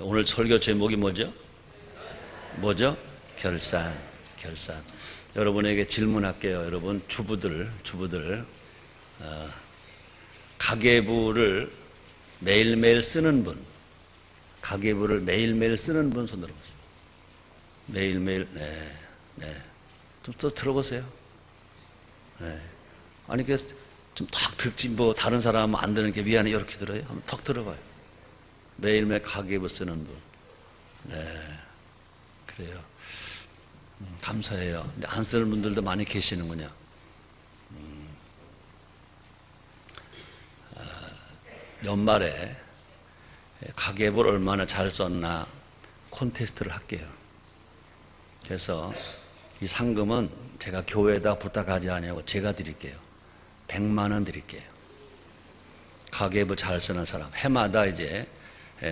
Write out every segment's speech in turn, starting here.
오늘 설교 제목이 뭐죠? 뭐죠? 결산. 여러분에게 질문할게요. 여러분 주부들 가계부를 매일매일 쓰는 분, 가계부를 매일매일 쓰는 분 손 들어보세요. 매일매일. 네. 좀 또 들어보세요. 네. 아니 좀 탁 듣지 뭐 다른 사람은 안 듣는 게 미안해 이렇게 들어요? 한번 턱 들어봐요. 매일매일 가계부 쓰는 분. 네. 그래요. 감사해요. 근데 안 쓰는 분들도 많이 계시는군요. 연말에 가계부를 얼마나 잘 썼나 콘테스트를 할게요. 그래서 이 상금은 제가 교회에다 부탁하지 아니하고 제가 드릴게요. 100만 원 드릴게요. 가계부 잘 쓰는 사람. 해마다 이제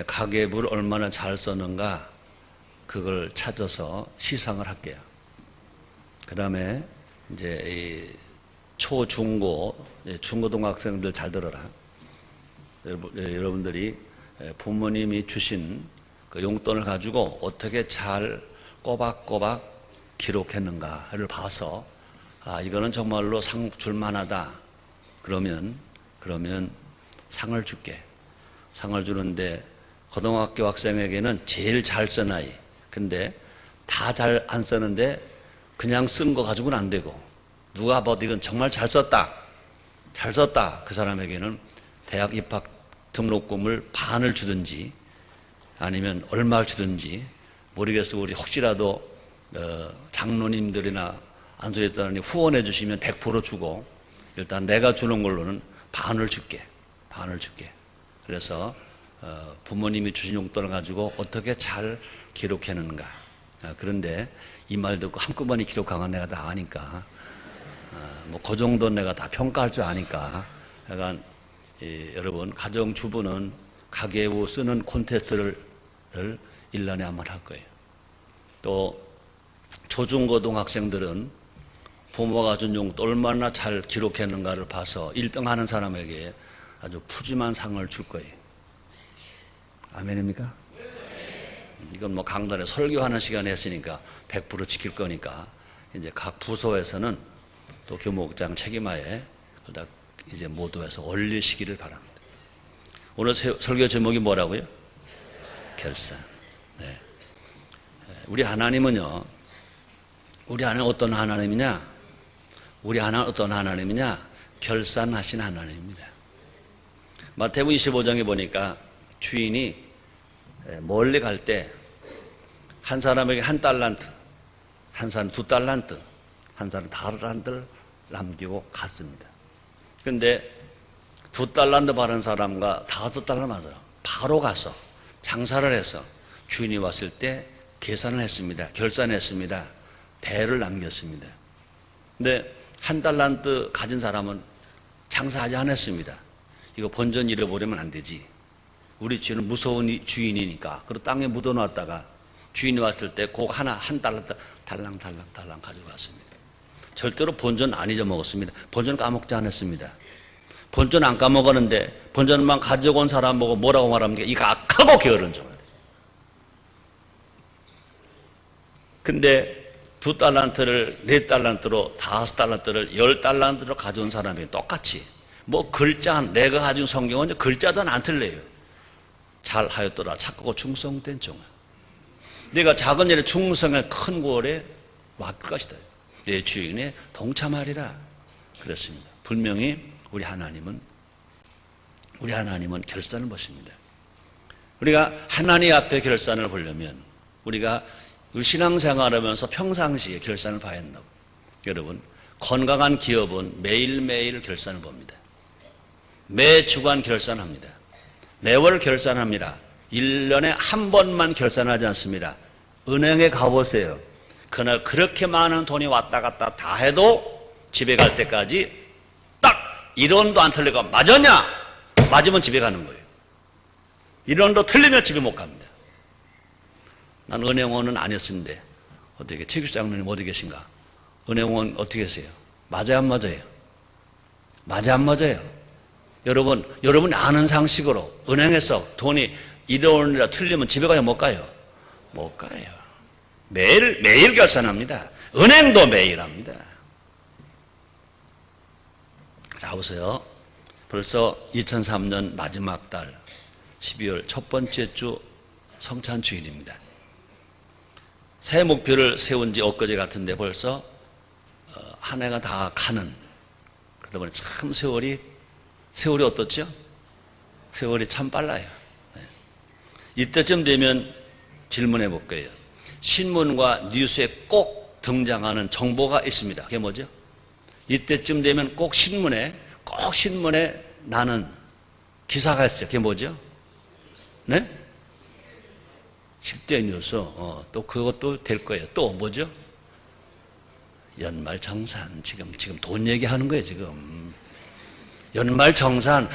가계부를 얼마나 잘 썼는가 그걸 찾아서 시상을 할게요. 그 다음에 이제 중고등학생들 잘 들어라. 여러분들이 부모님이 주신 그 용돈을 가지고 어떻게 잘 꼬박꼬박 기록했는가를 봐서 이거는 정말로 상 줄만하다. 그러면 상을 줄게. 상을 주는데 고등학교 학생에게는 제일 잘 쓴 아이. 근데 다 잘 안 쓰는데 그냥 쓴 거 가지고는 안 되고 누가 봐도 이건 정말 잘 썼다. 그 사람에게는 대학 입학 등록금을 반을 주든지 아니면 얼마를 주든지 모르겠어. 우리 혹시라도 장로님들이나 안수했다니 후원해 주시면 100% 주고 일단 내가 주는 걸로는 반을 줄게. 그래서 부모님이 주신 용돈을 가지고 어떻게 잘 기록했는가. 그런데 이 말 듣고 한꺼번에 기록하면 내가 다 아니까 뭐 그 정도 내가 다 평가할 줄 아니까 약간 여러분 가정주부는 가계부 쓰는 콘테스트를 1년에 한 번 할 거예요. 또 초중고등학생들은 부모가 준 용돈 얼마나 잘 기록했는가를 봐서 1등 하는 사람에게 아주 푸짐한 상을 줄 거예요. 아멘입니까? 이건 뭐 강단에 설교하는 시간에 했으니까 100% 지킬 거니까 이제 각 부서에서는 또 교목장 책임하에 이제 모두에서 올리시기를 바랍니다. 오늘 설교 제목이 뭐라고요? 결산. 네. 우리 하나님은요, 우리 하나님은 어떤 하나님이냐? 결산하신 하나님입니다. 마태복음 25장에 보니까 주인이 멀리 갈 때 한 사람에게 1달란트, 한 사람 2달란트, 한 사람 5달란트를 남기고 갔습니다. 그런데 2달란트 받은 사람과 5달란트 받은 사람 바로 가서 장사를 해서 주인이 왔을 때 계산을 했습니다. 결산했습니다. 배를 남겼습니다. 근데 1달란트 가진 사람은 장사하지 않았습니다. 이거 본전 잃어버리면 안 되지. 우리 주인은 무서운 주인이니까. 그리고 땅에 묻어놨다가 주인이 왔을 때 그 한 달란트 달랑 가지고 왔습니다. 절대로 본전 안 잊어먹었습니다. 본전 까먹지 않았습니다. 본전 안 까먹었는데 본전만 가지고 온 사람 보고 뭐라고 말합니까? 이거 악하고 게으른 종. 근데 2달란트를 4달란트로 5달란트를 10달란트로 가져온 사람이 똑같이 뭐 글자 내가 가진 성경은 글자도 안 틀려요. 잘하였더라 착하고 충성된 종아. 내가 작은 일에 충성한 큰 고을에 맡길 것이다. 내 주인에 동참하리라. 그렇습니다. 분명히 우리 하나님은 결산을 보십니다. 우리가 하나님 앞에 결산을 보려면 우리가 신앙생활하면서 평상시에 결산을 봐야 한다고. 여러분, 건강한 기업은 매일매일 결산을 봅니다. 매 주간 결산합니다. 매월 결산합니다. 1년에 한 번만 결산하지 않습니다. 은행에 가보세요. 그날 그렇게 많은 돈이 왔다 갔다 다 해도 집에 갈 때까지 딱 1원도 안 틀리고 맞았냐? 맞으면 집에 가는 거예요. 1원도 틀리면 집에 못 갑니다. 난 은행원은 아니었는데 어떻게 최규수 장로님 어디 계신가? 은행원 어떻게 계세요? 맞아요, 안 맞아요? 맞아요, 안 맞아요? 여러분 아는 상식으로 은행에서 돈이 이론이라 틀리면 집에 가요, 못 가요? 못 가요. 매일 결산합니다. 은행도 매일 합니다. 자, 보세요. 벌써 2003년 마지막 달 12월 첫 번째 주 성찬주일입니다. 새 목표를 세운 지 엊그제 같은데 벌써 한 해가 다 가는, 그러다 보니 참 세월이 어떻죠? 세월이 참 빨라요. 네. 이때쯤 되면 질문해 볼 거예요. 신문과 뉴스에 꼭 등장하는 정보가 있습니다. 그게 뭐죠? 이때쯤 되면 꼭 신문에 나는 기사가 있어요. 그게 뭐죠? 네? 10대 뉴스. 또 그것도 될 거예요. 또 뭐죠? 연말정산. 지금 돈 얘기하는 거예요, 지금. 연말정산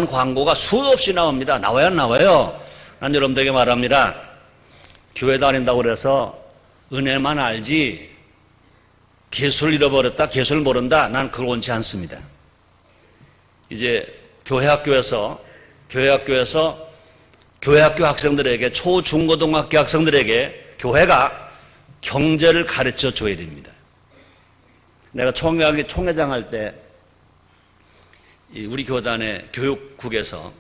광고가 수없이 나옵니다. 나와요, 안 나와요? 난 여러분들에게 말합니다. 교회 다닌다고 그래서 은혜만 알지 개수를 잃어버렸다, 개수를 모른다, 난 그걸 원치 않습니다. 이제 교회학교에서 교회학교 학생들에게, 초중고등학교 학생들에게 교회가 경제를 가르쳐 줘야 됩니다. 내가 총회장 할 때 우리 교단의 교육국에서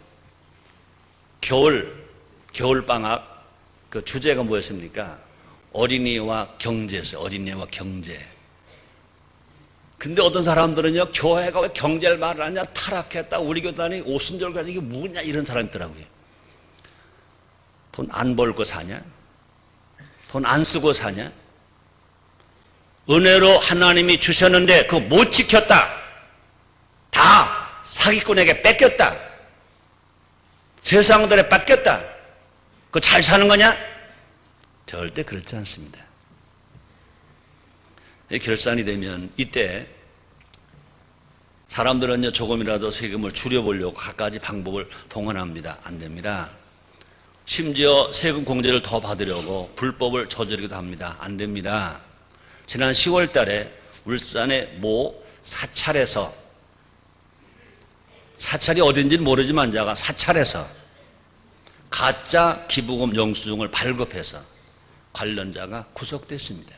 겨울방학 그 주제가 뭐였습니까? 어린이와 경제였어요. 어린이와 경제. 근데 어떤 사람들은요, 교회가 왜 경제를 말을 하냐, 타락했다, 우리 교단이 오순절 가지고 이게 뭐냐, 이런 사람이 있더라고요. 돈 안 벌고 사냐? 돈 안 쓰고 사냐? 은혜로 하나님이 주셨는데 그거 못 지켰다. 다 사기꾼에게 뺏겼다. 세상들에 뺏겼다. 그거 잘 사는 거냐? 절대 그렇지 않습니다. 결산이 되면 이때 사람들은 조금이라도 세금을 줄여보려고 갖가지 방법을 동원합니다. 안 됩니다. 심지어 세금 공제를 더 받으려고 불법을 저지르기도 합니다. 안 됩니다. 지난 10월 달에 울산의 모 사찰에서, 사찰이 어딘지는 모르지만 제가 사찰에서 가짜 기부금 영수증을 발급해서 관련자가 구속됐습니다.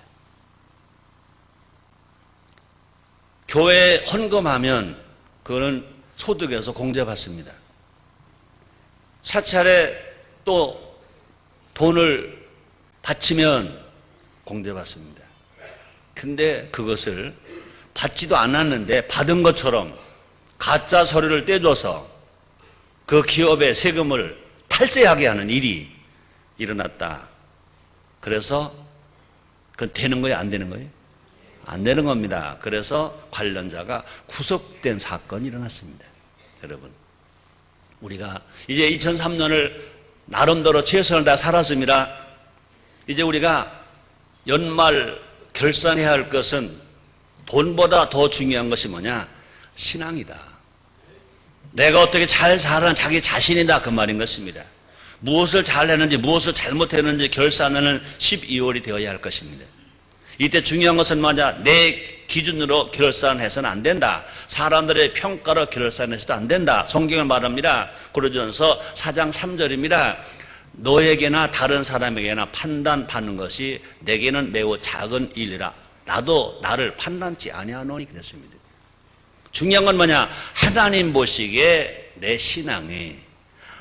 교회에 헌금하면 그거는 소득에서 공제받습니다. 사찰에 또 돈을 바치면 공제받습니다. 근데 그것을 받지도 않았는데 받은 것처럼 가짜 서류를 떼줘서 그 기업의 세금을 탈세하게 하는 일이 일어났다. 그래서 그건 되는 거예요? 안 되는 거예요? 안 되는 겁니다. 그래서 관련자가 구속된 사건이 일어났습니다. 여러분, 우리가 이제 2003년을 나름대로 최선을 다 살았습니다. 이제 우리가 연말 결산해야 할 것은 돈보다 더 중요한 것이 뭐냐? 신앙이다. 내가 어떻게 잘 살아는 자기 자신이다, 그 말인 것입니다. 무엇을 잘했는지 무엇을 잘못했는지 결산하는 12월이 되어야 할 것입니다. 이때 중요한 것은 뭐냐? 내 기준으로 결산해서는 안 된다. 사람들의 평가로 결산해서도 안 된다. 성경은 말합니다. 고린도전서 4장 3절입니다. 너에게나 다른 사람에게나 판단받는 것이 내게는 매우 작은 일이라. 나도 나를 판단치 아니하노니 그랬습니다. 중요한 건 뭐냐? 하나님 보시기에 내 신앙이,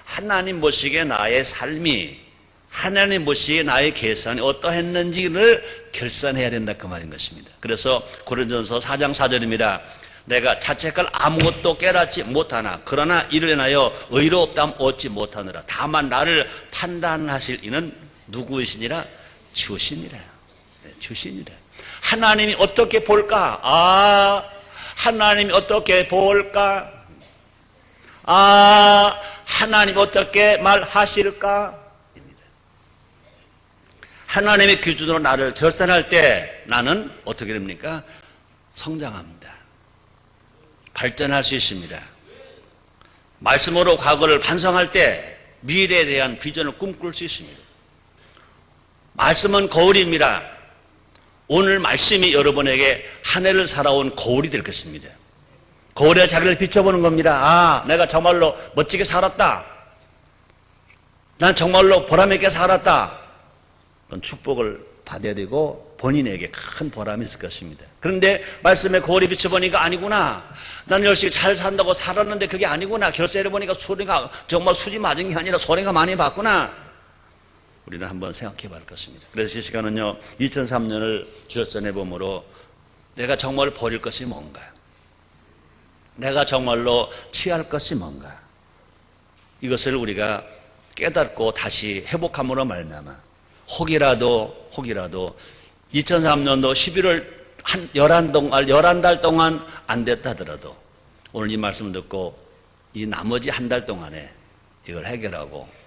하나님 보시기에 나의 삶이, 하나님 보시기에 나의 계산이 어떠했는지를 결산해야 된다, 그 말인 것입니다. 그래서 고린도전서 4장 4절입니다. 내가 자책할 아무것도 깨닫지 못하나 그러나 이를 인하여 의롭다함 얻지 못하느라. 다만 나를 판단하실 이는 누구이시니라? 주시니라. 주시니라. 하나님이 어떻게 볼까? 하나님이 어떻게 볼까? 하나님이 어떻게 말하실까? 하나님의 기준으로 나를 결산할 때 나는 어떻게 됩니까? 성장합니다. 발전할 수 있습니다. 말씀으로 과거를 반성할 때 미래에 대한 비전을 꿈꿀 수 있습니다. 말씀은 거울입니다. 오늘 말씀이 여러분에게 한 해를 살아온 거울이 될 것입니다. 거울에 자기를 비춰보는 겁니다. 내가 정말로 멋지게 살았다. 난 정말로 보람있게 살았다. 그건 축복을 받아야 되고 본인에게 큰 보람이 있을 것입니다. 그런데 말씀에 거울에 비춰보니까 아니구나. 난 열심히 잘 산다고 살았는데 그게 아니구나. 결제를 보니까 소리가 정말 수지 맞은 게 아니라 소리가 많이 받구나. 우리는 한번 생각해 봐야 할 것입니다. 그래서 이 시간은요, 2003년을 결전해 보므로 내가 정말 버릴 것이 뭔가, 내가 정말로 취할 것이 뭔가, 이것을 우리가 깨닫고 다시 회복함으로 말미암아 혹이라도 2003년도 11월 한 11달 동안 안 됐다 하더라도 오늘 이 말씀을 듣고 이 나머지 한 달 동안에 이걸 해결하고,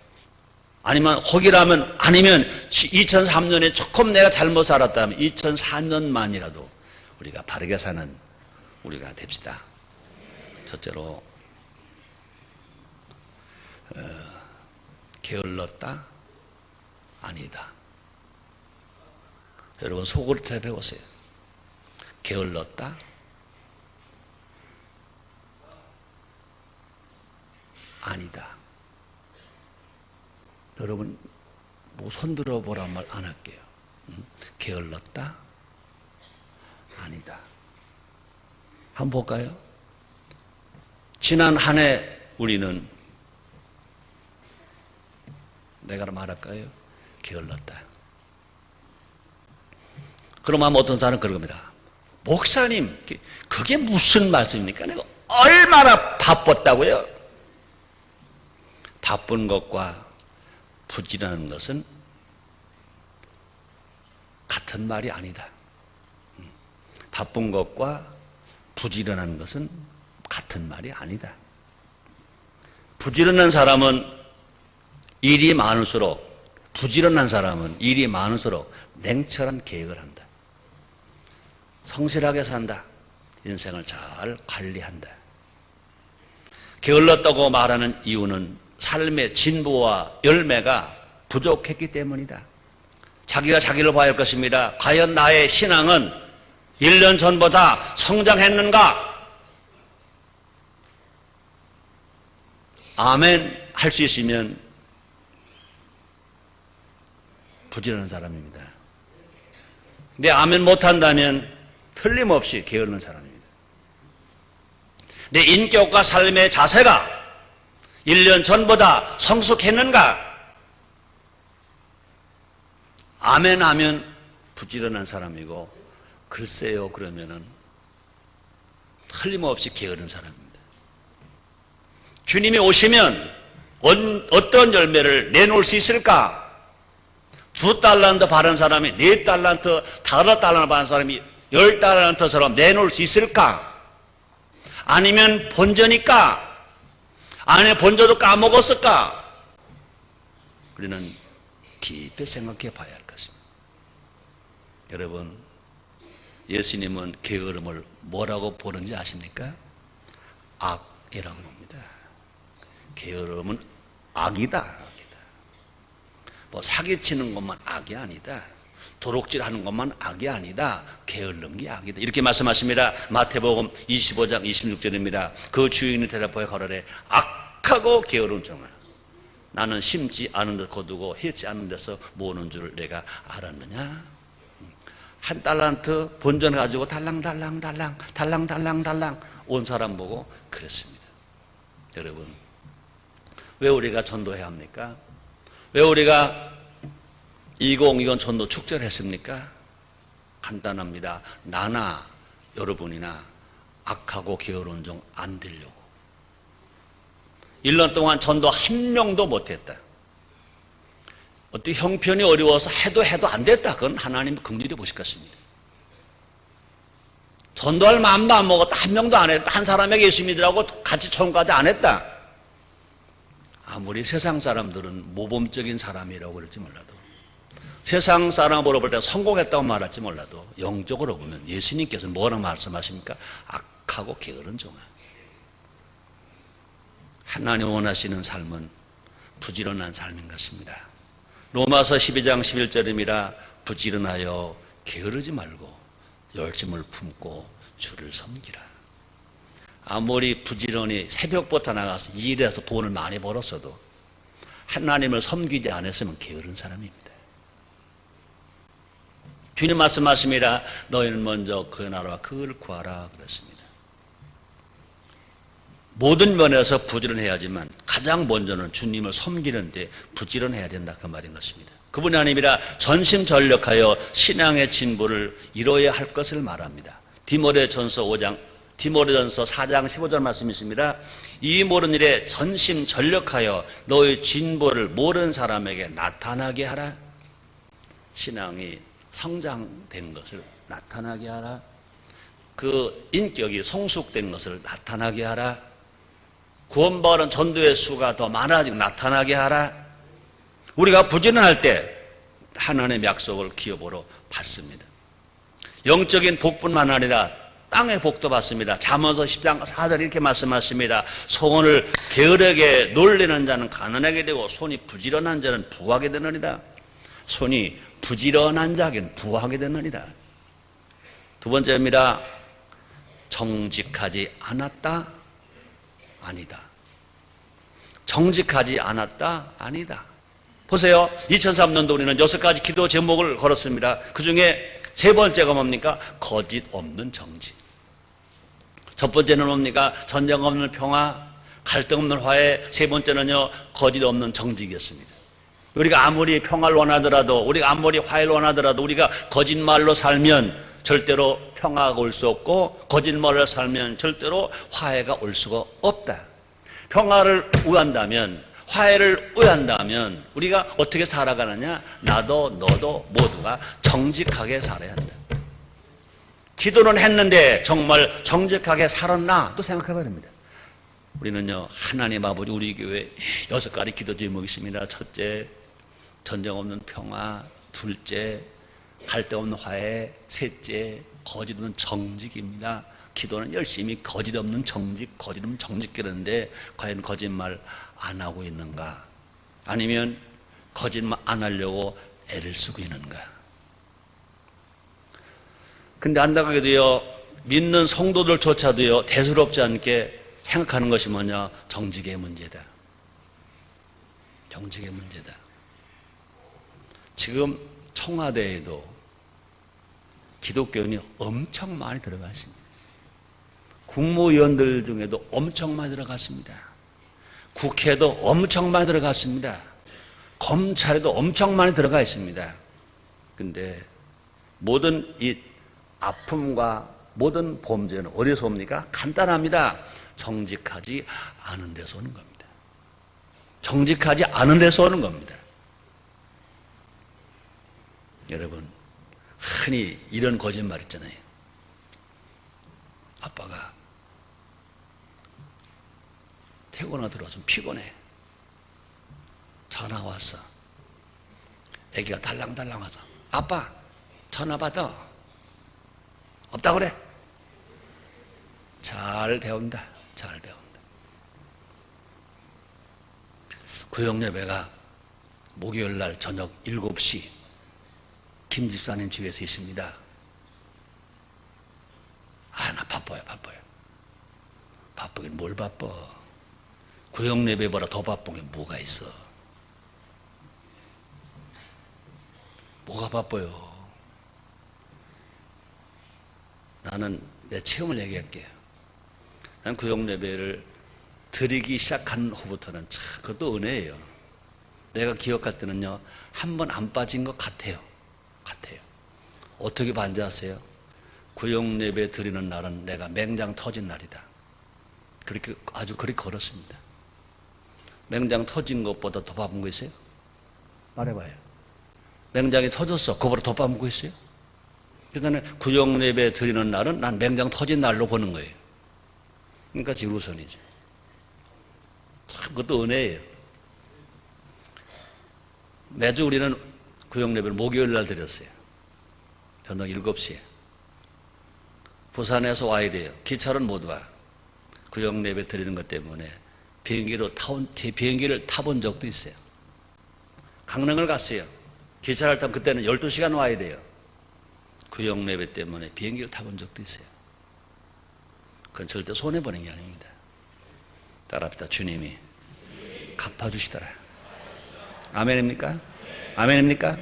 아니면 혹이라면, 아니면 2003년에 조금 내가 잘못 살았다면 2004년만이라도 우리가 바르게 사는 우리가 됩시다. 첫째로 게을렀다? 아니다. 여러분 속으로 대해보세요. 게을렀다? 아니다. 여러분 뭐 손들어 보란 말 안 할게요. 게을렀다? 아니다. 한번 볼까요? 지난 한 해 우리는 내가 말할까요? 게을렀다. 그러면 어떤 사람은 그런 겁니다. 목사님, 그게 무슨 말씀입니까? 내가 얼마나 바빴다고요? 바쁜 것과 부지런한 것은 같은 말이 아니다. 바쁜 것과 부지런한 것은 같은 말이 아니다. 부지런한 사람은 일이 많을수록, 부지런한 사람은 일이 많을수록 냉철한 계획을 한다. 성실하게 산다. 인생을 잘 관리한다. 게을렀다고 말하는 이유는 삶의 진보와 열매가 부족했기 때문이다. 자기가 자기를 봐야 할 것입니다. 과연 나의 신앙은 1년 전보다 성장했는가? 아멘 할 수 있으면 부지런한 사람입니다. 근데 아멘 못한다면 틀림없이 게으른 사람입니다. 내 인격과 삶의 자세가 1년 전보다 성숙했는가? 아멘 하면 부지런한 사람이고, 글쎄요 그러면은 틀림없이 게으른 사람입니다. 주님이 오시면 어떤 열매를 내놓을 수 있을까? 2달란트 바른 사람이 4달란트, 5달란트 바른 사람이 10달란트처럼 내놓을 수 있을까? 아니면 본전일까? 아니면 본전도 까먹었을까? 우리는 깊이 생각해 봐야 할 것입니다. 여러분, 예수님은 게으름을 뭐라고 보는지 아십니까? 악이라고 봅니다. 게으름은 악이다. 뭐 사기치는 것만 악이 아니다. 도둑질하는 것만 악이 아니다. 게으른 게 악이다. 이렇게 말씀하십니다. 마태복음 25장 26절입니다. 그 주인이 대답하여 가로되 악하고 게으른 종아, 나는 심지 않은 데 거두고 해지 않은 데서 모으는 줄을 내가 알았느냐? 1달란트 본전 가지고 달랑달랑 온 사람 보고 그랬습니다. 여러분, 왜 우리가 전도해야 합니까? 왜 우리가 2020 전도 축제를 했습니까? 간단합니다. 나나 여러분이나 악하고 게으른 종 안 되려고. 1년 동안 전도 한 명도 못했다. 어떻게 형편이 어려워서 해도 안 됐다. 그건 하나님 긍휼히 보실 것입니다. 전도할 마음도 안 먹었다. 한 명도 안 했다. 한 사람에게 예수 믿으라고 같이 총까지 안 했다. 아무리 세상 사람들은 모범적인 사람이라고 그럴지 몰라도, 세상 사람으로 볼 때 성공했다고 말할지 몰라도, 영적으로 보면 예수님께서는 뭐라고 말씀하십니까? 악하고 게으른 종아. 하나님 원하시는 삶은 부지런한 삶인 것입니다. 로마서 12장 11절입니다. 부지런하여 게으르지 말고 열심을 품고 주를 섬기라. 아무리 부지런히 새벽부터 나가서 일해서 돈을 많이 벌었어도 하나님을 섬기지 않았으면 게으른 사람입니다. 주님 말씀하십니다. 너희는 먼저 그 나라와 그를 구하라 그랬습니다. 모든 면에서 부지런해야지만 가장 먼저는 주님을 섬기는 데 부지런해야 된다 그 말인 것입니다. 그분이 아니라 전심전력하여 신앙의 진보를 이뤄야 할 것을 말합니다. 디모데전서 4장 15절 말씀이 있습니다. 이 모든 일에 전심전력하여 너의 진보를 모르는 사람에게 나타나게 하라. 신앙이 성장된 것을 나타나게 하라. 그 인격이 성숙된 것을 나타나게 하라. 구원받은 전도의 수가 더 많아지고 나타나게 하라. 우리가 부지런할 때 하나님의 약속을 기업으로 받습니다. 영적인 복뿐만 아니라 땅의 복도 받습니다. 잠언서 10장 4절 이렇게 말씀하십니다. 소원을 게으르게 놀리는 자는 가난하게 되고 손이 부지런한 자는 부하게 되느니라. 손이 부지런한 자에게는 부하게 되느니라. 두 번째입니다. 정직하지 않았다. 아니다. 정직하지 않았다. 아니다. 보세요. 2003년도 우리는 6가지 기도 제목을 걸었습니다. 그 중에 세 번째가 뭡니까? 거짓 없는 정직. 첫 번째는 뭡니까? 전쟁 없는 평화, 갈등 없는 화해. 세 번째는요, 거짓 없는 정직이었습니다. 우리가 아무리 평화를 원하더라도, 우리가 아무리 화해를 원하더라도, 우리가 거짓말로 살면 절대로 평화가 올 수 없고, 거짓말로 살면 절대로 화해가 올 수가 없다. 평화를 구한다면, 화해를 의한다면 우리가 어떻게 살아가느냐? 나도 너도 모두가 정직하게 살아야 한다. 기도는 했는데 정말 정직하게 살았나? 또 생각해 봐야 우리는요, 하나님 아버지 우리 교회 6가지 기도 제목이 있습니다. 첫째, 전쟁 없는 평화. 둘째, 갈등 없는 화해. 셋째, 거짓 없는 정직입니다. 기도는 열심히 거짓 없는 정직, 거짓 없는 정직 그러는데 과연 거짓말 안 하고 있는가? 아니면 거짓말 안 하려고 애를 쓰고 있는가? 근데 안타깝게도요, 믿는 성도들조차도요, 대수롭지 않게 생각하는 것이 뭐냐? 정직의 문제다. 정직의 문제다. 지금 청와대에도 기독교인이 엄청 많이 들어가 있습니다. 국무위원들 중에도 엄청 많이 들어갔습니다. 국회도 엄청 많이 들어갔습니다. 검찰에도 엄청 많이 들어가 있습니다. 근데 모든 이 아픔과 모든 범죄는 어디서 옵니까? 간단합니다. 정직하지 않은 데서 오는 겁니다. 정직하지 않은 데서 오는 겁니다. 여러분, 흔히 이런 거짓말 있잖아요. 아빠가 퇴근하고 들어와서 피곤해. 전화 왔어. 애기가 달랑달랑 와서 아빠 전화 받아. 없다 그래. 잘 배운다. 잘 배운다. 구역예배가 목요일날 저녁 7시 김 집사님 집에서 있습니다. 아, 나 바빠요. 바쁘긴 뭘 바빠. 구역예배보다 더 바쁜 게 뭐가 있어. 뭐가 바빠요. 나는 내 체험을 얘기할게요. 난 구역예배를 드리기 시작한 후부터는 참 그것도 은혜예요. 내가 기억할 때는요, 한 번 안 빠진 것 같아요. 어떻게 반지 아세요? 구역예배 드리는 날은 내가 맹장 터진 날이다. 그렇게 아주 그렇게 걸었습니다. 맹장 터진 것보다 더 바쁜 거 있어요? 말해봐요. 맹장이 터졌어. 그거보다 더 바쁜 거 있어요? 그다음에 구역예배 드리는 날은 난 맹장 터진 날로 보는 거예요. 그러니까 지루선이죠. 참 그것도 은혜예요. 매주 우리는 구역예배를 목요일 날 드렸어요. 저녁 7시에. 부산에서 와야 돼요. 기차로는 못 와. 구역예배 드리는 것 때문에 비행기를 타본 적도 있어요. 강릉을 갔어요. 기차를 타면 그때는 12시간 와야 돼요. 구역예배 때문에 비행기를 타본 적도 있어요. 그건 절대 손해보는 게 아닙니다. 따라합시다. 주님이 갚아주시더라. 아멘입니까? 아멘입니까?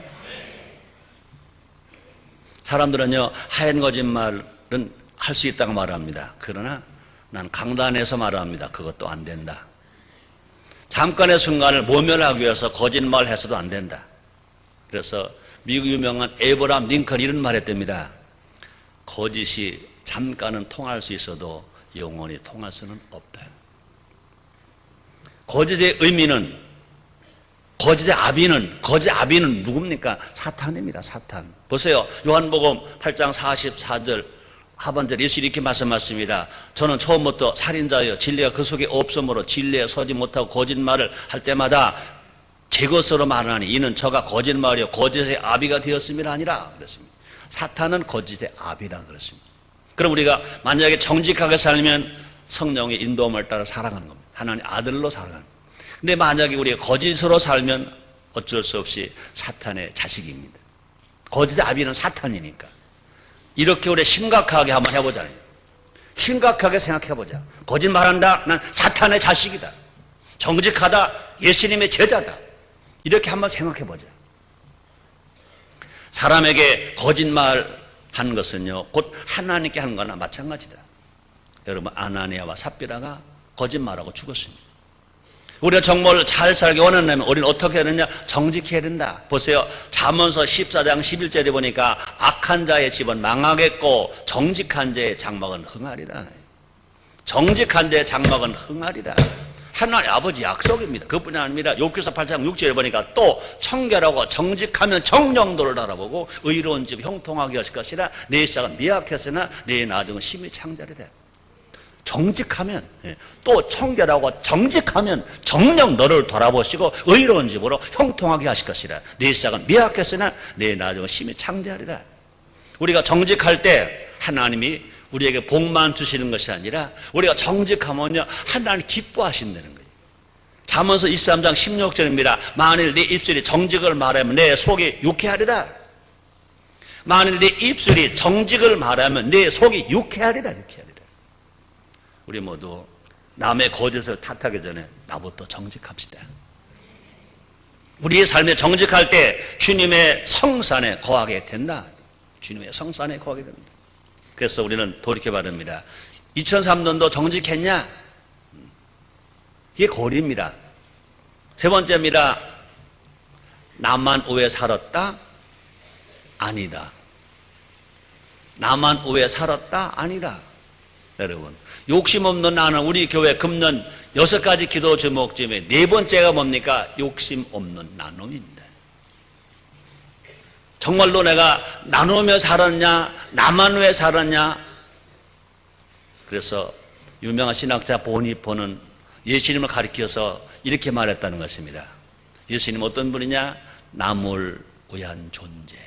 사람들은요, 하얀 거짓말은 할 수 있다고 말합니다. 그러나 난 강단에서 말합니다. 그것도 안 된다. 잠깐의 순간을 모면하기 위해서 거짓말 해서도 안 된다. 그래서 미국 유명한 에이브라함 링컨이 이런 말 했답니다. 거짓이 잠깐은 통할 수 있어도 영원히 통할 수는 없다. 거짓의 의미는, 거짓의 아비는 누굽니까? 사탄입니다. 사탄. 보세요. 요한복음 8장 44절 하반절에 예수님이 이렇게 말씀하십니다. 저는 처음부터 살인자여 진리가 그 속에 없으므로 진리에 서지 못하고 거짓말을 할 때마다 제 것으로 말하니 이는 저가 거짓말이요 거짓의 아비가 되었음이라 아니라 그랬습니다. 사탄은 거짓의 아비라 그랬습니다. 그럼 우리가 만약에 정직하게 살면 성령의 인도함을 따라 살아가는 겁니다. 하나님 아들로 살아가는 겁니다. 근데 만약에 우리가 거짓으로 살면 어쩔 수 없이 사탄의 자식입니다. 거짓의 아비는 사탄이니까. 이렇게 우리 심각하게 한번 해보자요. 심각하게 생각해보자. 거짓말한다? 난 사탄의 자식이다. 정직하다? 예수님의 제자다. 이렇게 한번 생각해보자. 사람에게 거짓말하는 것은요, 곧 하나님께 하는 거나 마찬가지다. 여러분, 아나니아와 삽비라가 거짓말하고 죽었습니다. 우리가 정말 잘 살기 원한다면 우리는 어떻게 해야 되느냐? 정직해야 된다. 보세요. 잠언서 14장 11절에 보니까 악한 자의 집은 망하겠고 정직한 자의 장막은 흥하리라. 정직한 자의 장막은 흥하리라. 하나님 아버지 약속입니다. 그뿐이 아닙니다. 욥기서 8장 6절에 보니까 또 청결하고 정직하면 정령도를 알아보고 의로운 집 형통하게 하실 것이라 내 시작은 미약했으나 내 나중은 심히 창자리라. 정직하면, 또 청결하고 정직하면 정녕 너를 돌아보시고 의로운 집으로 형통하게 하실 것이라. 내 시작은 미약했으나 내 나중은 심히 창대하리라. 우리가 정직할 때 하나님이 우리에게 복만 주시는 것이 아니라 우리가 정직하면요 하나님 기뻐하신다는 거예요. 잠언서 23장 16절입니다. 만일 내 입술이 정직을 말하면 내 속이 유쾌하리라. 만일 내 입술이 정직을 말하면 내 속이 유쾌하리라. 유쾌하리라. 우리 모두 남의 거짓을 탓하기 전에 나부터 정직합시다. 우리의 삶에 정직할 때 주님의 성산에 거하게 된다. 주님의 성산에 거하게 됩니다. 그래서 우리는 돌이켜 바랍니다. 2003년도 정직했냐? 이게 고리입니다. 세 번째입니다. 나만 오해 살았다? 아니다. 나만 오해 살았다? 아니다. 여러분, 욕심 없는 나는 우리 교회 금년 6가지 기도 제목 중에 4번째가 뭡니까? 욕심 없는 나눔입니다. 정말로 내가 나누며 살았냐? 나만 왜 살았냐? 그래서 유명한 신학자 보니포는 예수님을 가리켜서 이렇게 말했다는 것입니다. 예수님 어떤 분이냐? 남을 위한 존재,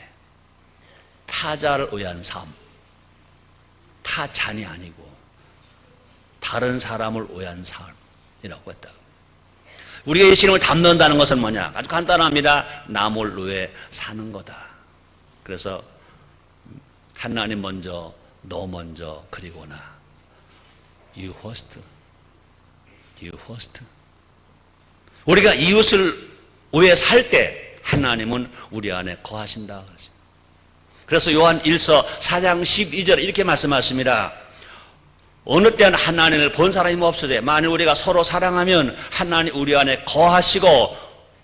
타자를 위한 삶, 타잔이 아니고 다른 사람을 위한 삶이라고 했다. 우리가 예수님을 닮는다는 것은 뭐냐? 아주 간단합니다. 남을 위해 사는 거다. 그래서 하나님 먼저, 너 먼저, 그리고 나. You first. You first. 우리가 이웃을 위해 살 때 하나님은 우리 안에 거하신다. 그래서 요한 1서 4장 12절 이렇게 말씀하십니다. 어느 때는 하나님을 본 사람이 없으되 만일 우리가 서로 사랑하면 하나님 우리 안에 거하시고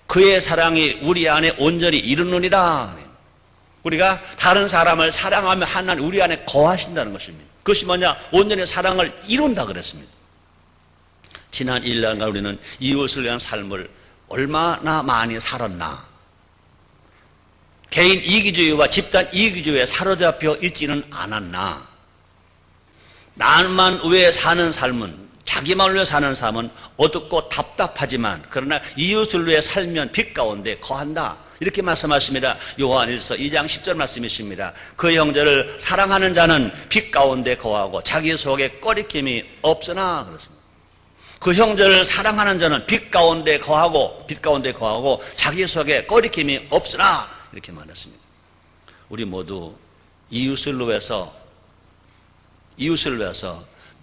그의 사랑이 우리 안에 온전히 이루느니라. 우리가 다른 사람을 사랑하면 하나님 우리 안에 거하신다는 것입니다. 그것이 뭐냐? 온전히 사랑을 이룬다 그랬습니다. 지난 1년간 우리는 이웃을 위한 삶을 얼마나 많이 살았나? 개인 이기주의와 집단 이기주의에 사로잡혀 있지는 않았나? 나만 위해 사는 삶은, 자기만 위해 사는 삶은 어둡고 답답하지만 그러나 이웃을 위해 살면 빛 가운데 거한다. 이렇게 말씀하십니다. 요한일서 2장 10절 말씀이십니다. 그 형제를 사랑하는 자는 빛 가운데 거하고 자기 속에 꺼리낌이 없으나 그렇습니다. 그 형제를 사랑하는 자는 빛 가운데 거하고 자기 속에 꺼리낌이 없으나 이렇게 말했습니다. 우리 모두 이웃을 위해서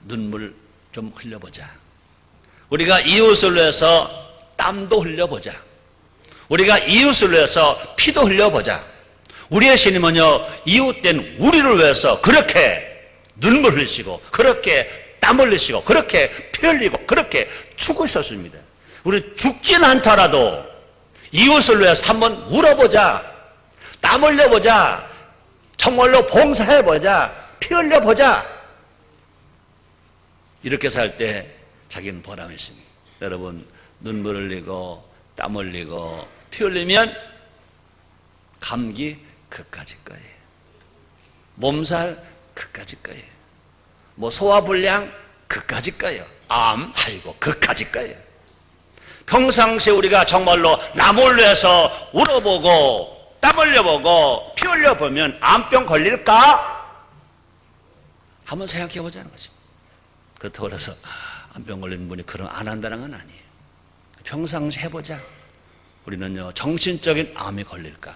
눈물 좀 흘려보자. 우리가 이웃을 위해서 땀도 흘려보자. 우리가 이웃을 위해서 피도 흘려보자. 우리의 신임은요, 이웃된 우리를 위해서 그렇게 눈물 흘리시고, 그렇게 땀 흘리시고, 그렇게 피 흘리고, 그렇게 죽으셨습니다. 우리 죽진 않더라도 이웃을 위해서 한번 울어보자. 땀 흘려보자. 정말로 봉사해보자. 피 흘려보자. 이렇게 살 때 자기는 보람이 있습니다. 여러분, 눈물 흘리고 땀 흘리고 피 흘리면 감기 그까짓 거예요. 몸살 그까짓 거예요. 뭐 소화불량 그까짓 거예요. 암 아이고 그까짓 거예요. 평상시에 우리가 정말로 남을 위해서 울어보고 땀 흘려보고 피 흘려보면 암병 걸릴까? 한번 생각해 보자는 거죠. 그렇다고 해서 암병 걸리는 분이 그럼 안 한다는 건 아니에요. 평상시 해보자. 우리는요, 정신적인 암이 걸릴까?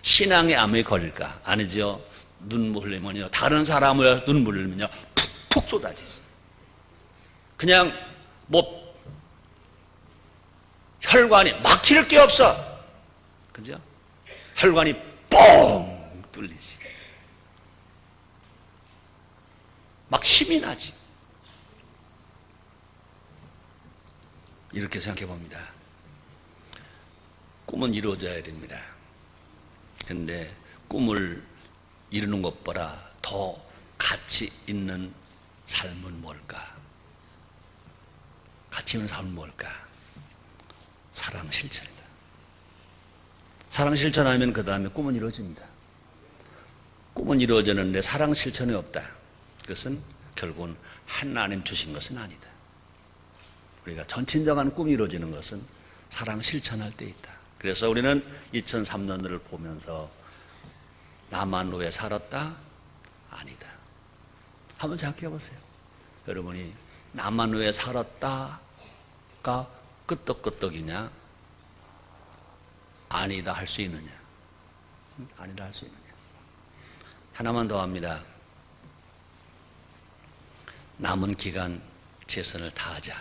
신앙의 암이 걸릴까? 아니죠. 눈물 흘리면요, 다른 사람을 눈물 흘리면요, 푹푹 쏟아지죠. 그냥 뭐 혈관이 막힐 게 없어. 그죠? 혈관이 뻥 뚫리지. 막 힘이 나지. 이렇게 생각해 봅니다. 꿈은 이루어져야 됩니다. 그런데 꿈을 이루는 것보다 더 가치 있는 삶은 뭘까? 가치 있는 삶은 뭘까? 사랑 실천이다. 사랑 실천하면 그 다음에 꿈은 이루어집니다. 꿈은 이루어지는데 사랑 실천이 없다. 그것은 결국은 하나님 주신 것은 아니다. 우리가 전진정한 꿈이 이루어지는 것은 사랑 실천할 때 있다. 그래서 우리는 2003년을 보면서 나만 왜 살았다? 아니다. 한번 생각해 보세요. 여러분이 나만 왜 살았다가 끄떡끄떡이냐? 아니다 할 수 있느냐? 아니다 할 수 있느냐? 하나만 더 합니다. 남은 기간 최선을 다하자.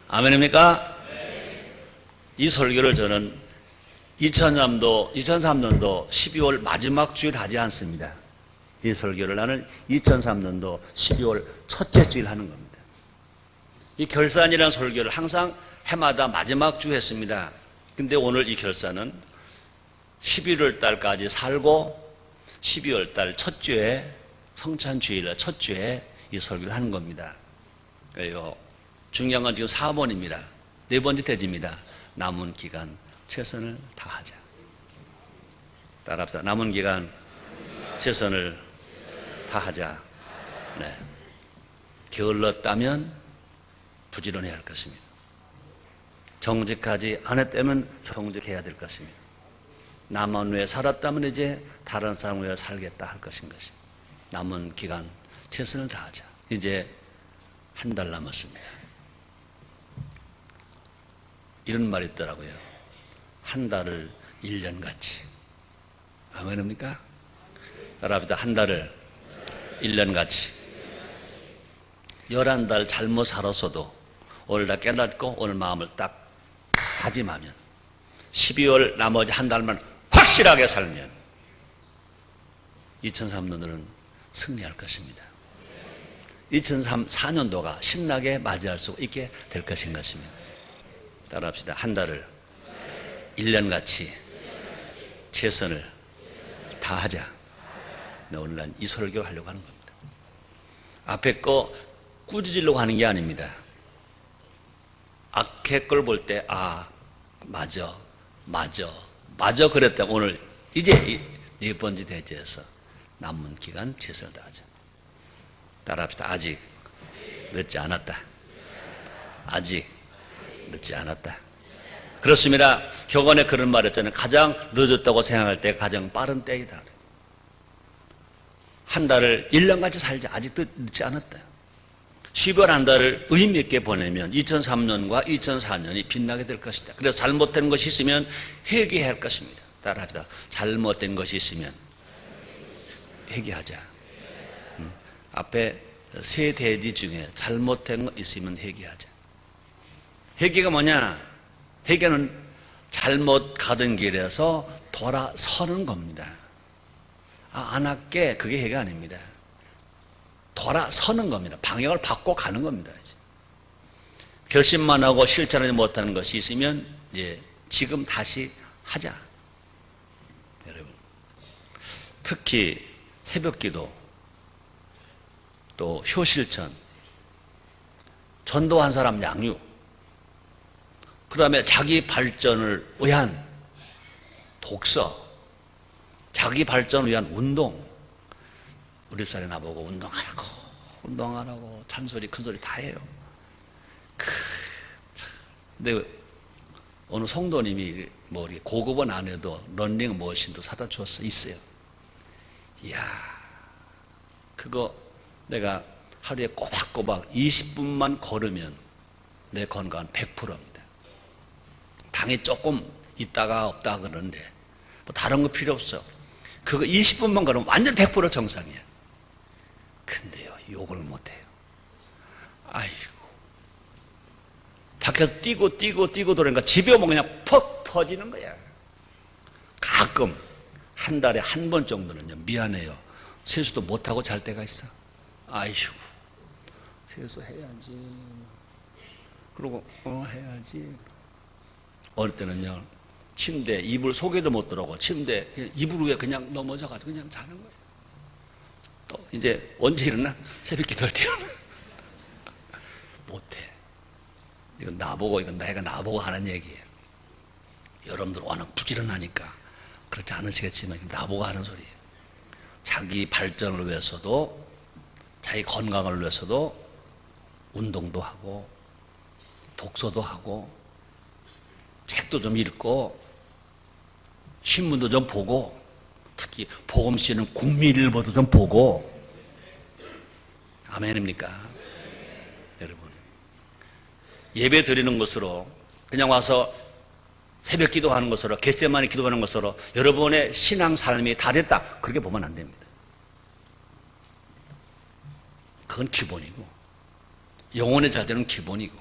아멘입니까? 이 설교를 저는 2003년도 12월 마지막 주일 하지 않습니다. 이 설교를 나는 2003년도 12월 첫째 주일 하는 겁니다. 이 결산이라는 설교를 항상 해마다 마지막 주 했습니다. 근데 오늘 이 결산은 11월 달까지 살고 12월 달 첫 주에 성찬주일 첫 주에 이 설교를 하는 겁니다. 왜요? 중요한 건 지금 4번입니다. 네 번째 대지입니다. 남은 기간 최선을 다하자. 따라합시다. 남은 기간 최선을 다하자. 네. 게을렀다면 부지런해야 할 것입니다. 정직하지 않았다면 정직해야 될 것입니다. 남은 후에 살았다면 이제 다른 사람 위해 살겠다 할 것인 것입니다. 남은 기간 최선을 다하자. 이제 한 달 남았습니다. 이런 말이 있더라고요. 한 달을 1년같이. 아멘입니까? 따라합시다. 한 달을 1년같이. 11달 잘못 살았어도 오늘 다 깨닫고 오늘 마음을 딱 다짐하면 12월 나머지 한 달만 확실하게 살면 2003년도는 승리할 것입니다. 2004년도가 신나게 맞이할 수 있게 될 것인 것입니다. 따라합시다. 한 달을 1년같이 최선을 다하자. 네, 오늘 난 이 설교를 하려고 하는 겁니다. 앞에 거 꾸짖으려고 하는 게 아닙니다. 앞에 걸 볼 때 맞아 그랬다. 오늘 이제 네 번째 대지에서 남은 기간 최선을 다하자. 따라합시다. 아직 늦지 않았다. 아직 늦지 않았다. 그렇습니다. 격언에 그런 말 했잖아요. 가장 늦었다고 생각할 때 가장 빠른 때이다. 한 달을 1년같이 살자. 아직도 늦지 않았다. 12월 한 달을 의미 있게 보내면 2003년과 2004년이 빛나게 될 것이다. 그래서 잘못된 것이 있으면 회개해야 할 것입니다. 따라합시다. 잘못된 것이 있으면 회개하자. 앞에 세 대지 중에 잘못된 것 있으면 회개하자. 회개가 뭐냐? 회개는 잘못 가던 길에서 돌아서는 겁니다. 안 할게, 그게 해가 아닙니다. 돌아서는 겁니다. 방향을 바꿔 가는 겁니다. 결심만 하고 실천하지 못하는 것이 있으면 지금 다시 하자. 여러분, 특히 새벽기도, 또 효실천, 전도한 사람 양육, 그 다음에 자기 발전을 위한 독서, 자기 발전을 위한 운동. 우리 집사람이 나보고 운동하라고 잔소리 큰소리 다 해요. 근데 어느 성도님이 뭐 고급은 안 해도 런닝 머신도 사다 줬어. 있어요. 이야, 그거 내가 하루에 꼬박꼬박 20분만 걸으면 내 건강은 100%입니다. 당이 조금 있다가 없다가 그러는데 뭐 다른 거 필요 없어. 그거 20분만 걸으면 완전 100% 정상이야. 근데요, 욕을 못해요. 아이고, 밖에서 뛰고 돌아니까 집에 오면 그냥 퍽 퍼지는 거야. 가끔 한 달에 한 번 정도는요, 미안해요, 세수도 못하고 잘 때가 있어. 아이고, 세수해야지. 그러고 해야지. 어느 때는요, 침대 이불 속에도 못 들어오고 침대 이불 위에 그냥 넘어져가지고 그냥 자는 거예요. 또 이제 언제 일어나? 새벽 기도할 때 일어나. 못해. 이건 나보고, 이건 내가 나보고 하는 얘기예요. 여러분들 워낙 부지런하니까 그렇지 않으시겠지만 나보고 하는 소리예요. 자기 발전을 위해서도, 자기 건강을 위해서도 운동도 하고 독서도 하고 책도 좀 읽고 신문도 좀 보고, 특히 복음씨는 국민일보도 좀 보고. 아멘입니까? 여러분, 예배 드리는 것으로, 그냥 와서 새벽 기도하는 것으로, 겟세마니 기도하는 것으로 여러분의 신앙 삶이 다 됐다, 그렇게 보면 안 됩니다. 그건 기본이고, 영혼의 자세는 기본이고,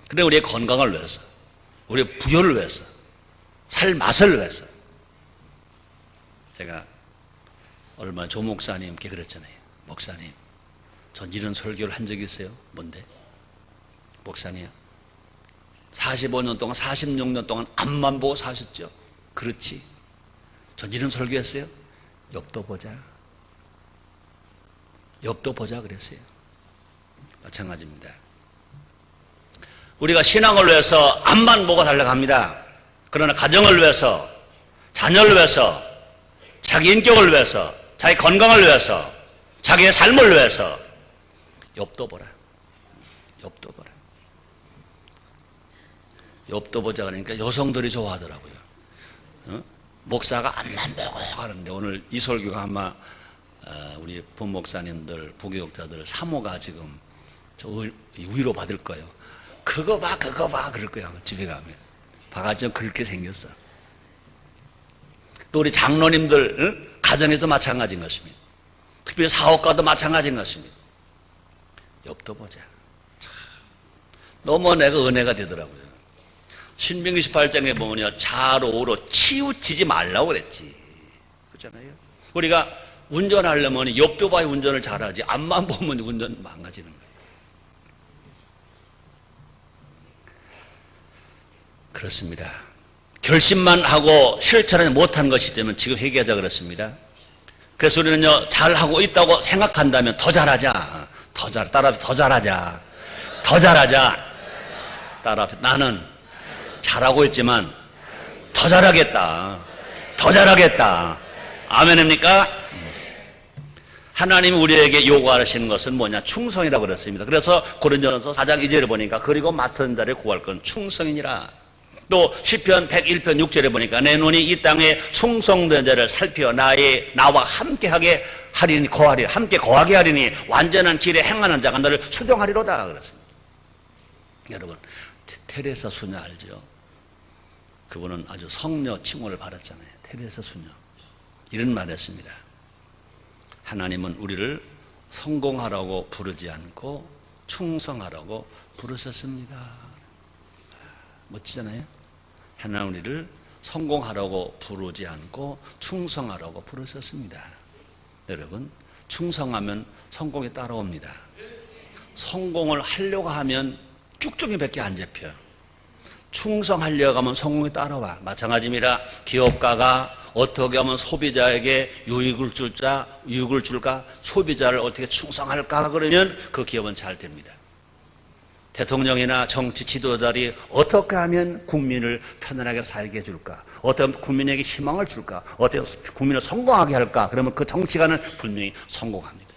근데 우리의 건강을 위해서, 우리의 부여를 위해서, 살 맛을 위해서. 제가 얼마 조 목사님께 그랬잖아요. 목사님, 전 이런 설교를 한 적이 있어요. 뭔데? 목사님, 45년 동안, 46년 동안 앞만 보고 사셨죠? 그렇지. 전 이런 설교했어요. 옆도 보자. 옆도 보자 그랬어요. 마찬가지입니다. 우리가 신앙을 위해서 앞만 보고 달려갑니다. 그러나 가정을 위해서, 자녀를 위해서, 자기 인격을 위해서, 자기 건강을 위해서, 자기의 삶을 위해서 옆도 보라. 옆도 보라. 옆도 보자 그러니까 여성들이 좋아하더라고요. 목사가 앞만 보고 하는데, 오늘 이 설교가 아마 우리 부목사님들, 부교육자들 사모가 지금 저 위로 받을 거예요. 그거 봐 그럴 거야. 집에 가면 바가지는 그렇게 생겼어. 또 우리 장로님들, 가정에도 마찬가지인 것입니다. 특별히 사업가도 마찬가지인 것입니다. 옆도 보자. 참, 너무 내가 은혜가 되더라고요. 신명기 18장에 보면요, 좌로우로 치우치지 말라고 그랬지. 그렇잖아요. 우리가 운전하려면 옆도 봐야 운전을 잘하지, 앞만 보면 운전 망가지는 거예요. 그렇습니다. 결심만 하고 실천하지 못한 것이 되면 지금 회개하자 그렇습니다. 그래서 우리는요, 잘하고 있다고 생각한다면 더 잘하자. 따라서 더 잘하자. 더 잘하자. 따라서 나는 잘하고 있지만 더 잘하겠다. 더 잘하겠다. 아멘입니까? 하나님이 우리에게 요구하시는 것은 뭐냐? 충성이라고 그랬습니다. 그래서 고린도전서 4장 2절에 보니까 그리고 맡은 자를 구할 건 충성이니라. 또 시편 101편 6절에 보니까 내 눈이 이 땅에 충성된 자를 살펴 나와 함께하게 하리니 거하리, 함께 거하게 하리니 완전한 길에 행하는 자가 너를 수종하리로다 그랬습니다. 여러분, 테레사 수녀 알죠? 그분은 아주 성녀 칭호를 받았잖아요. 테레사 수녀. 이런 말을 했습니다. 하나님은 우리를 성공하라고 부르지 않고 충성하라고 부르셨습니다. 멋지잖아요? 하나님 우리를 성공하라고 부르지 않고 충성하라고 부르셨습니다. 여러분, 충성하면 성공이 따라옵니다. 성공을 하려고 하면 쭉쭉이밖에 안 잡혀요. 충성하려고 하면 성공이 따라와. 마찬가지입니다. 기업가가 어떻게 하면 소비자에게 유익을 줄까? 소비자를 어떻게 충성할까? 그러면 그 기업은 잘 됩니다. 대통령이나 정치 지도자들이 어떻게 하면 국민을 편안하게 살게 해줄까? 어떻게 하면 국민에게 희망을 줄까? 어떻게 국민을 성공하게 할까? 그러면 그 정치가는 분명히 성공합니다.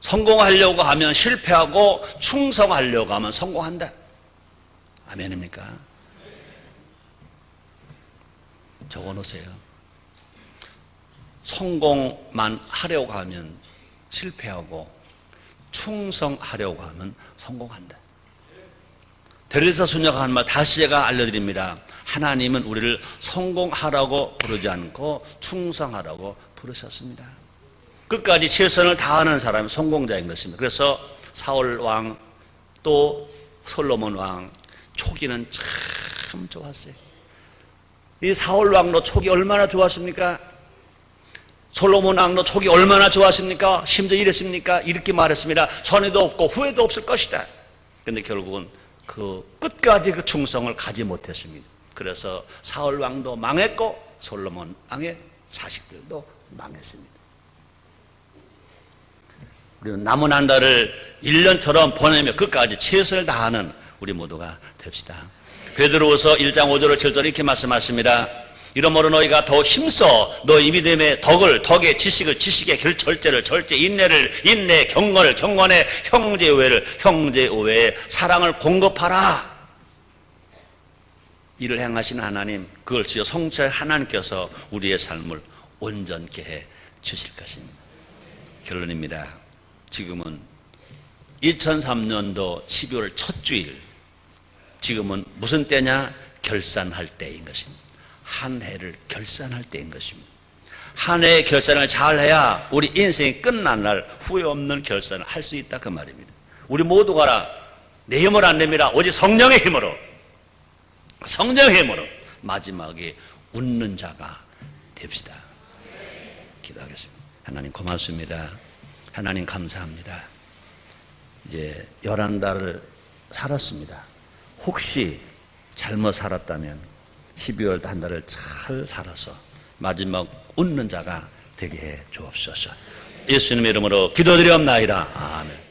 성공하려고 하면 실패하고 충성하려고 하면 성공한다. 아멘입니까? 적어놓으세요. 성공만 하려고 하면 실패하고 충성하려고 하면 성공한다. 데레사 수녀가 한 말 다시 제가 알려드립니다. 하나님은 우리를 성공하라고 부르지 않고 충성하라고 부르셨습니다. 끝까지 최선을 다하는 사람이 성공자인 것입니다. 그래서 사울 왕 또 솔로몬 왕 초기는 참 좋았어요. 이 사울 왕도 촉이 얼마나 좋았습니까? 솔로몬 왕도 촉이 얼마나 좋았습니까? 심지어 이랬습니까? 이렇게 말했습니다. 전에도 없고 후에도 없을 것이다. 그런데 결국은 그 끝까지 그 충성을 가지 못했습니다. 그래서 사울 왕도 망했고 솔로몬 왕의 자식들도 망했습니다. 우리는 남은 한 달을 1년처럼 보내며 끝까지 최선을 다하는 우리 모두가 됩시다. 베드로후서 1장 5절 7절 이렇게 말씀하십니다. 이러므로 너희가 더 힘써 너희 믿음의 덕의 지식을 지식의 절제를 절제, 인내를 인내, 경건을 경건에, 형제 우애를 형제 우애에 사랑을 공급하라. 이를 행하신 하나님, 그걸 지어 성취할 하나님께서 우리의 삶을 온전케 해 주실 것입니다. 결론입니다. 지금은 2003년도 12월 첫 주일, 지금은 무슨 때냐? 결산할 때인 것입니다. 한 해를 결산할 때인 것입니다. 한 해의 결산을 잘 해야 우리 인생이 끝난 날 후회 없는 결산을 할 수 있다 그 말입니다. 우리 모두가 내 힘으로 안 됩니다. 오직 성령의 힘으로, 성령의 힘으로 마지막에 웃는 자가 됩시다. 기도하겠습니다. 하나님 고맙습니다. 하나님 감사합니다. 이제 11달을 살았습니다. 혹시 잘못 살았다면 12월 한 달을 잘 살아서 마지막 웃는 자가 되게 해 주옵소서. 예수님의 이름으로 기도드리옵나이다. 아멘.